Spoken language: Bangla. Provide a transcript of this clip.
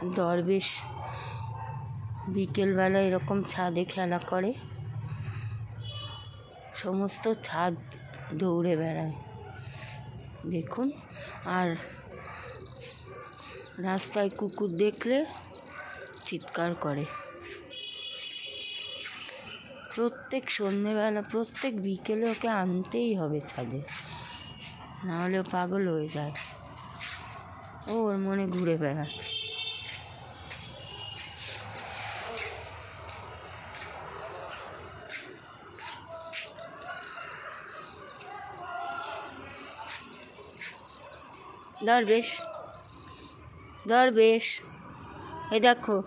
দরবেশ বিকেলবেলা এরকম ছাদে খেলা করে, সমস্ত ছাদ দৌড়ে বেড়ায় দেখুন। আর রাস্তায় কুকুর দেখলে চিৎকার করে। প্রত্যেক সন্ধেবেলা, প্রত্যেক বিকেলে ওকে আনতেই হবে ছাদে, নাহলে ও পাগল হয়ে যায়। ওর মনে ঘুরে বেড়ায়। দরবেশ, দরবেশ, এই দেখো।